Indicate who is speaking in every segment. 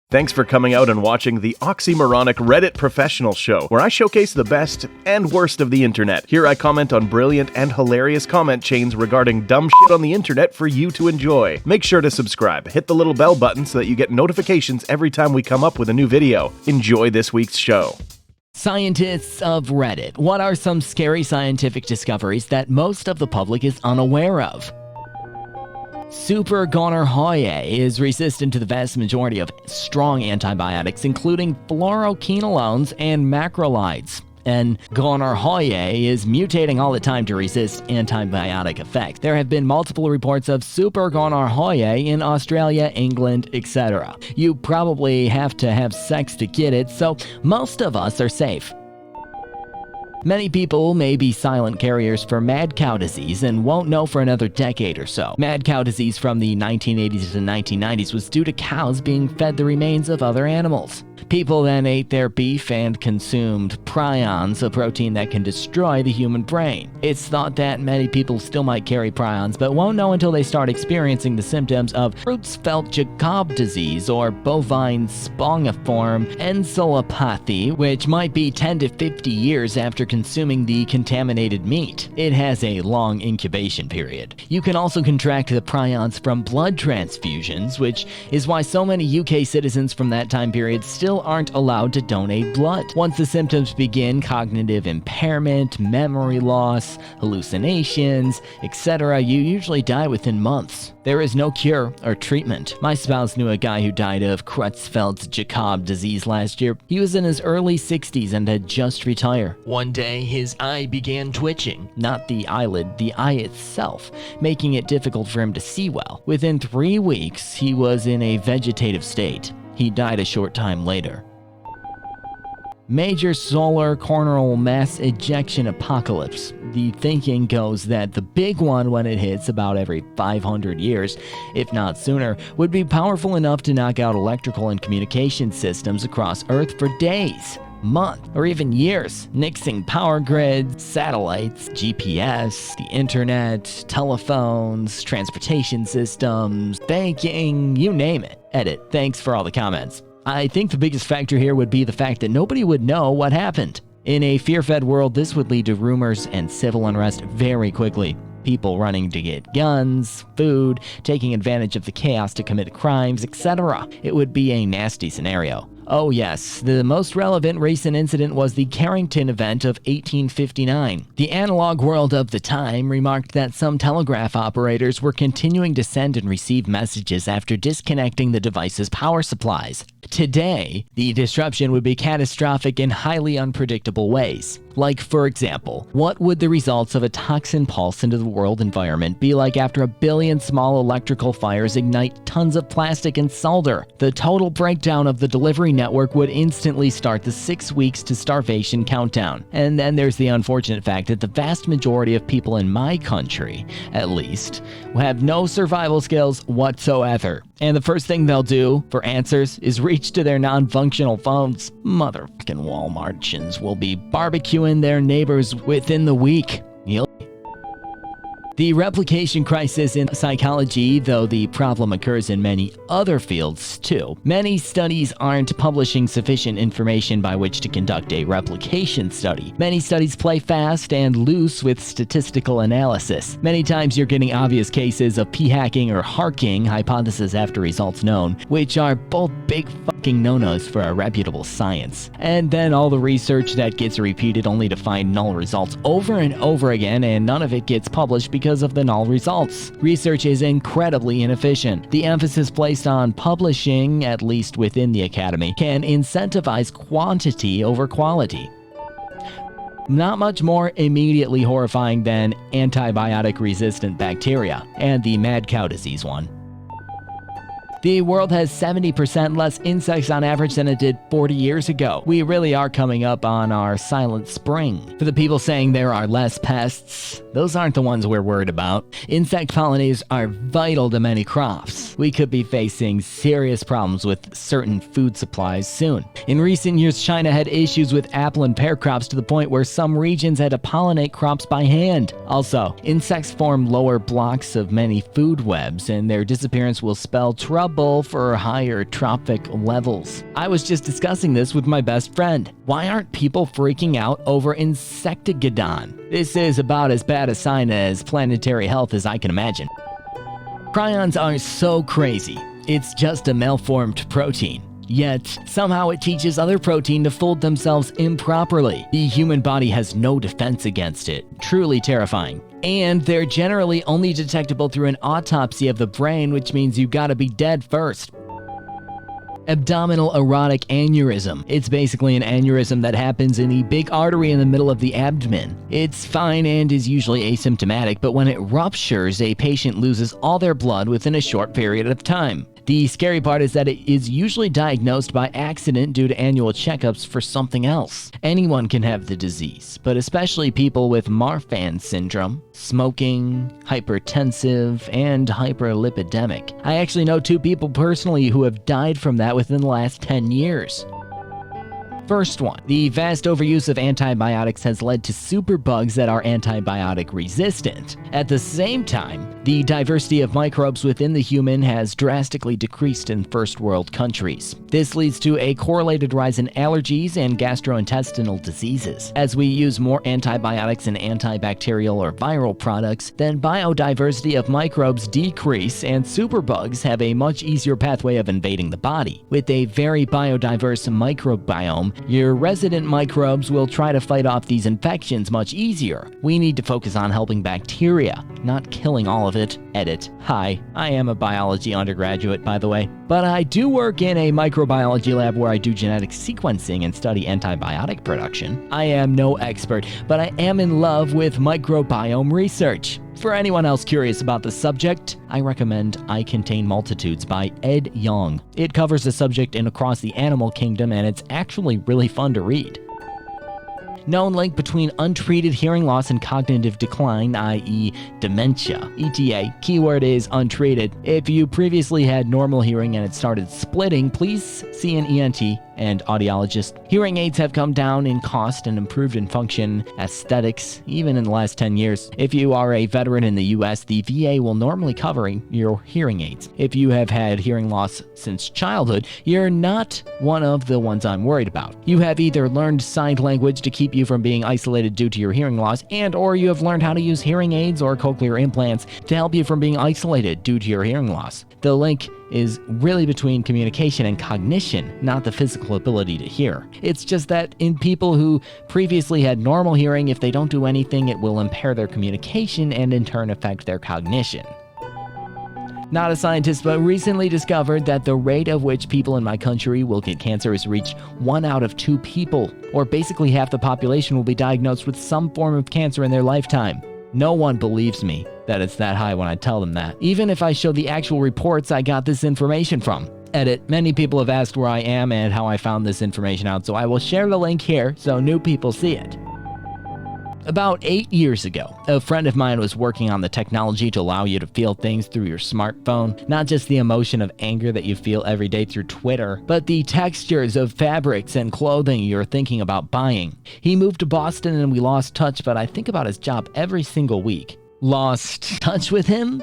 Speaker 1: Thanks for coming out and watching the oxymoronic Reddit Professional Show, where I showcase the best and worst of the internet. Here I comment on brilliant and hilarious comment chains regarding dumb shit on the internet for you to enjoy. Make sure to subscribe, hit the little bell button so that you get notifications every time we come up with a new video. Enjoy this week's show.
Speaker 2: Scientists of Reddit, what are some scary scientific discoveries that most of the public is unaware of? Super gonorrhea is resistant to the vast majority of strong antibiotics, including fluoroquinolones and macrolides. And gonorrhea is mutating all the time to resist antibiotic effects. There have been multiple reports of super gonorrhea in Australia, England, etc. You probably have to have sex to get it, so most of us are safe. Many people may be silent carriers for mad cow disease and won't know for another decade or so. Mad cow disease from the 1980s to 1990s was due to cows being fed the remains of other animals. People then ate their beef and consumed prions, a protein that can destroy the human brain. It's thought that many people still might carry prions, but won't know until they start experiencing the symptoms of Creutzfeldt-Jakob disease or bovine spongiform encephalopathy, which might be 10 to 50 years after consuming the contaminated meat. It has a long incubation period. You can also contract the prions from blood transfusions, which is why so many UK citizens from that time period still aren't allowed to donate blood. Once the symptoms begin, cognitive impairment, memory loss, hallucinations, etc., you usually die within months. There is no cure or treatment. My spouse knew a guy who died of Creutzfeldt-Jakob disease last year. He was in his early 60s and had just retired. One day, his eye began twitching, not the eyelid, the eye itself, making it difficult for him to see well. Within 3 weeks, he was in a vegetative state. He died a short time later. Major solar coronal mass ejection apocalypse. The thinking goes that the big one, when it hits about every 500 years, if not sooner, would be powerful enough to knock out electrical and communication systems across Earth for days, months, or even years, nixing power grids, satellites, GPS, the internet, telephones, transportation systems, banking, you name it. Edit. Thanks for all the comments. I think the biggest factor here would be the fact that nobody would know what happened. In a fear-fed world, this would lead to rumors and civil unrest very quickly. People running to get guns, food, taking advantage of the chaos to commit crimes, etc. It would be a nasty scenario. Oh yes, the most relevant recent incident was the Carrington event of 1859. The analog world of the time remarked that some telegraph operators were continuing to send and receive messages after disconnecting the device's power supplies. Today, the disruption would be catastrophic in highly unpredictable ways. Like, for example, what would the results of a toxin pulse into the world environment be like after a billion small electrical fires ignite tons of plastic and solder? The total breakdown of the delivery network would instantly start the 6 weeks to starvation countdown. And then there's the unfortunate fact that the vast majority of people in my country, at least, have no survival skills whatsoever. And the first thing they'll do for answers is reach to their non-functional phones. Motherfucking Walmartians will be barbecuing their neighbors within the week. The replication crisis in psychology, though the problem occurs in many other fields too. Many studies aren't publishing sufficient information by which to conduct a replication study. Many studies play fast and loose with statistical analysis. Many times you're getting obvious cases of p-hacking or harking, hypothesis after results known, which are both big fucking no-nos for a reputable science. And then all the research that gets repeated only to find null results over and over again, and none of it gets published because of the null results. Research is incredibly inefficient. The emphasis placed on publishing, at least within the academy, can incentivize quantity over quality. Not much more immediately horrifying than antibiotic-resistant bacteria, and the mad cow disease one. The world has 70% less insects on average than it did 40 years ago. We really are coming up on our silent spring. For the people saying there are less pests, those aren't the ones we're worried about. Insect colonies are vital to many crops. We could be facing serious problems with certain food supplies soon. In recent years, China had issues with apple and pear crops to the point where some regions had to pollinate crops by hand. Also, insects form lower blocks of many food webs, and their disappearance will spell trouble trouble for higher trophic levels. I was just discussing this with my best friend. Why aren't people freaking out over Insectagodon? This is about as bad a sign as planetary health as I can imagine. Prions are so crazy. It's just a malformed protein. Yet, somehow it teaches other protein to fold themselves improperly. The human body has no defense against it. Truly terrifying. And they're generally only detectable through an autopsy of the brain, which means you gotta be dead first. Abdominal aortic aneurysm. It's basically an aneurysm that happens in the big artery in the middle of the abdomen. It's fine and is usually asymptomatic, but when it ruptures, a patient loses all their blood within a short period of time. The scary part is that it is usually diagnosed by accident due to annual checkups for something else. Anyone can have the disease, but especially people with Marfan syndrome, smoking, hypertensive, and hyperlipidemic. I actually know 2 people personally who have died from that within the last 10 years. First one, the vast overuse of antibiotics has led to superbugs that are antibiotic resistant. At the same time, the diversity of microbes within the human has drastically decreased in first world countries. This leads to a correlated rise in allergies and gastrointestinal diseases. As we use more antibiotics and antibacterial or viral products, then biodiversity of microbes decrease and superbugs have a much easier pathway of invading the body. With a very biodiverse microbiome, your resident microbes will try to fight off these infections much easier. We need to focus on helping bacteria, not killing all of it. Edit. Hi, I am a biology undergraduate, by the way. But I do work in a microbiology lab where I do genetic sequencing and study antibiotic production. I am no expert, but I am in love with microbiome research. For anyone else curious about the subject, I recommend I Contain Multitudes by Ed Yong. It covers the subject in across the animal kingdom, and it's actually really fun to read. Known link between untreated hearing loss and cognitive decline, i.e. dementia. ETA, keyword is untreated. If you previously had normal hearing and it started splitting, please see an ENT and audiologist. Hearing aids have come down in cost and improved in function, aesthetics, even in the last 10 years. If you are a veteran in the US, the VA will normally cover your hearing aids. If you have had hearing loss since childhood, you're not one of the ones I'm worried about. You have either learned sign language to keep you from being isolated due to your hearing loss, or you have learned how to use hearing aids or cochlear implants to help you from being isolated due to your hearing loss. The link is really between communication and cognition, not the physical ability to hear. It's just that in people who previously had normal hearing, if they don't do anything, it will impair their communication and in turn affect their cognition. Not a scientist, but recently discovered that the rate of which people in my country will get cancer is reached 1 out of 2 people, or basically half the population will be diagnosed with some form of cancer in their lifetime. No one believes me that it's that high when I tell them that, even if I show the actual reports I got this information from. Edit. Many people have asked where I am and how I found this information out, so I will share the link here so new people see it. About 8 years ago, a friend of mine was working on the technology to allow you to feel things through your smartphone, not just the emotion of anger that you feel every day through Twitter, but the textures of fabrics and clothing you're thinking about buying. He moved to Boston and we lost touch, but I think about his job every single week. Lost touch with him?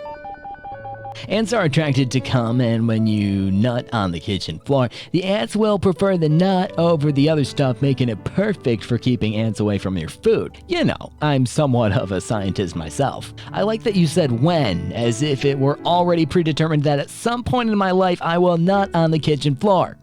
Speaker 2: Ants are attracted to cum, and when you nut on the kitchen floor, the ants will prefer the nut over the other stuff, making it perfect for keeping ants away from your food. You know, I'm somewhat of a scientist myself. I like that you said when, as if it were already predetermined that at some point in my life I will nut on the kitchen floor.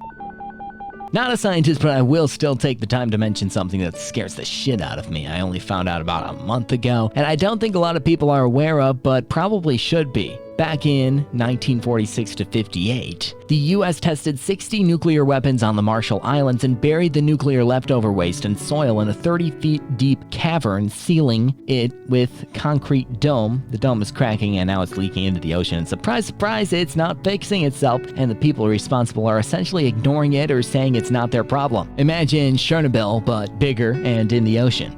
Speaker 2: Not a scientist, but I will still take the time to mention something that scares the shit out of me. I only found out about a month ago, and I don't think a lot of people are aware of, but probably should be. Back in 1946 to 58, the US tested 60 nuclear weapons on the Marshall Islands and buried the nuclear leftover waste and soil in a 30 feet deep cavern, sealing it with concrete dome. The dome is cracking and now it's leaking into the ocean. And surprise, surprise, it's not fixing itself, and the people responsible are essentially ignoring it or saying it's not their problem. Imagine Chernobyl, but bigger and in the ocean.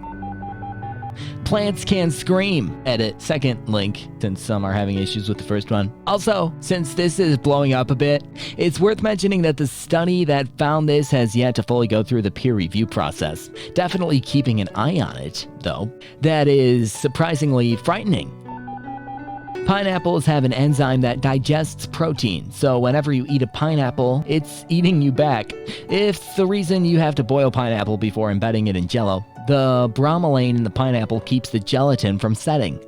Speaker 2: Plants can scream. Edit. Second link, since some are having issues with the first one. Also, since this is blowing up a bit, it's worth mentioning that the study that found this has yet to fully go through the peer review process. Definitely keeping an eye on it, though. That is surprisingly frightening. Pineapples have an enzyme that digests protein, so whenever you eat a pineapple, it's eating you back. If the reason you have to boil pineapple before embedding it in jello, the bromelain in the pineapple keeps the gelatin from setting.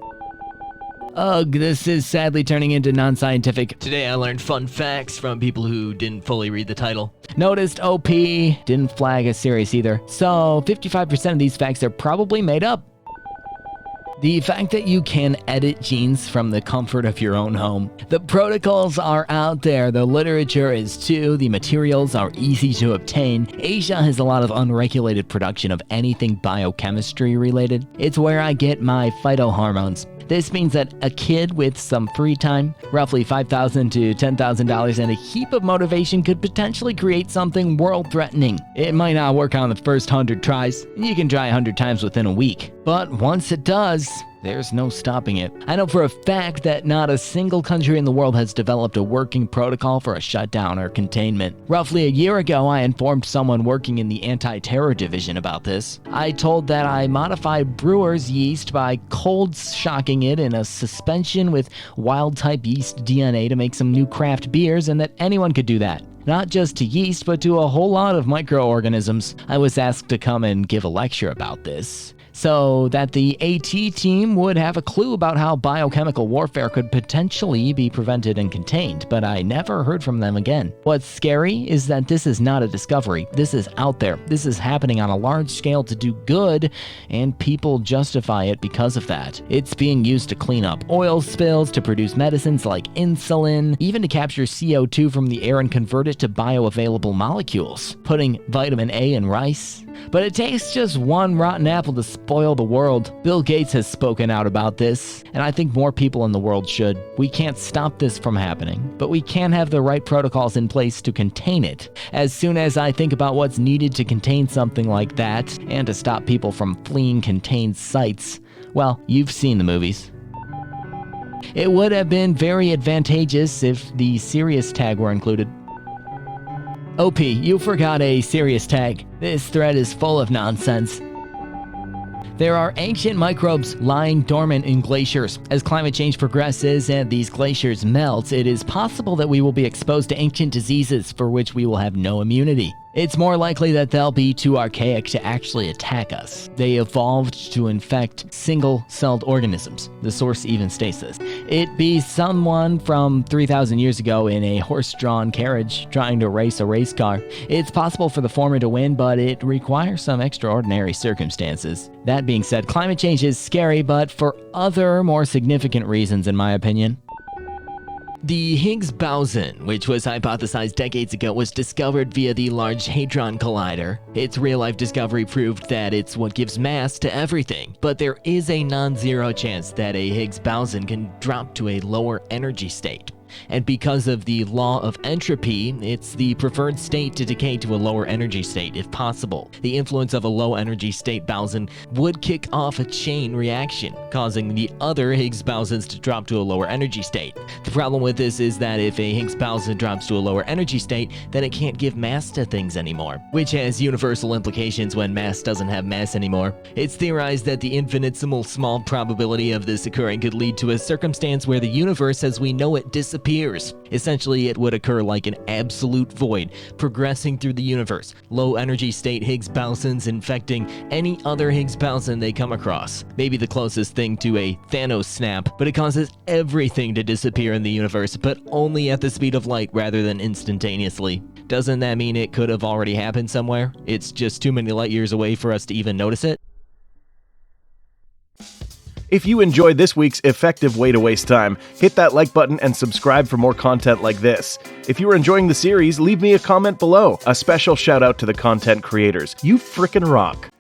Speaker 2: Ugh, this is sadly turning into non-scientific. Today I learned fun facts from people who didn't fully read the title. Noticed OP didn't flag as serious either, so 55% of these facts are probably made up. The fact that you can edit genes from the comfort of your own home. The protocols are out there, the literature is too, the materials are easy to obtain. Asia has a lot of unregulated production of anything biochemistry related. It's where I get my phytohormones. This means that a kid with some free time, roughly $5,000 to $10,000, and a heap of motivation could potentially create something world-threatening. It might not work on the first 100 tries, and you can try 100 times within a week. But once it does, there's no stopping it. I know for a fact that not a single country in the world has developed a working protocol for a shutdown or containment. Roughly a year ago, I informed someone working in the anti-terror division about this. I told that I modified brewer's yeast by cold shocking it in a suspension with wild-type yeast DNA to make some new craft beers, and that anyone could do that. Not just to yeast, but to a whole lot of microorganisms. I was asked to come and give a lecture about this, so that the AT team would have a clue about how biochemical warfare could potentially be prevented and contained, but I never heard from them again. What's scary is that this is not a discovery. This is out there. This is happening on a large scale to do good, and people justify it because of that. It's being used to clean up oil spills, to produce medicines like insulin, even to capture CO2 from the air and convert it to bioavailable molecules, putting vitamin A in rice. But it takes just one rotten apple to spoil the world. Bill Gates has spoken out about this, and I think more people in the world should. We can't stop this from happening, but we can have the right protocols in place to contain it. As soon as I think about what's needed to contain something like that, and to stop people from fleeing contained sites, well, you've seen the movies. It would have been very advantageous if the serious tag were included. OP, you forgot a serious tag. This thread is full of nonsense. There are ancient microbes lying dormant in glaciers. As climate change progresses and these glaciers melt, it is possible that we will be exposed to ancient diseases for which we will have no immunity. It's more likely that they'll be too archaic to actually attack us. They evolved to infect single-celled organisms. The source even states this. It be someone from 3,000 years ago in a horse-drawn carriage trying to race a race car. It's possible for the former to win, but it requires some extraordinary circumstances. That being said, climate change is scary, but for other, more significant reasons, in my opinion. The Higgs Boson, which was hypothesized decades ago, was discovered via the Large Hadron Collider. Its real-life discovery proved that it's what gives mass to everything, but there is a non-zero chance that a Higgs Boson can drop to a lower energy state. And because of the law of entropy, it's the preferred state to decay to a lower energy state if possible. The influence of a low energy state boson would kick off a chain reaction, causing the other Higgs bosons to drop to a lower energy state. The problem with this is that if a Higgs boson drops to a lower energy state, then it can't give mass to things anymore, which has universal implications when mass doesn't have mass anymore. It's theorized that the infinitesimal small probability of this occurring could lead to a circumstance where the universe as we know it disappears. Essentially, it would occur like an absolute void, progressing through the universe. Low energy state Higgs bosons infecting any other Higgs boson they come across. Maybe the closest thing to a Thanos snap, but it causes everything to disappear in the universe, but only at the speed of light rather than instantaneously. Doesn't that mean it could have already happened somewhere? It's just too many light years away for us to even notice it?
Speaker 1: If you enjoyed this week's effective way to waste time, hit that like button and subscribe for more content like this. If you are enjoying the series, leave me a comment below. A special shout out to the content creators. You frickin' rock.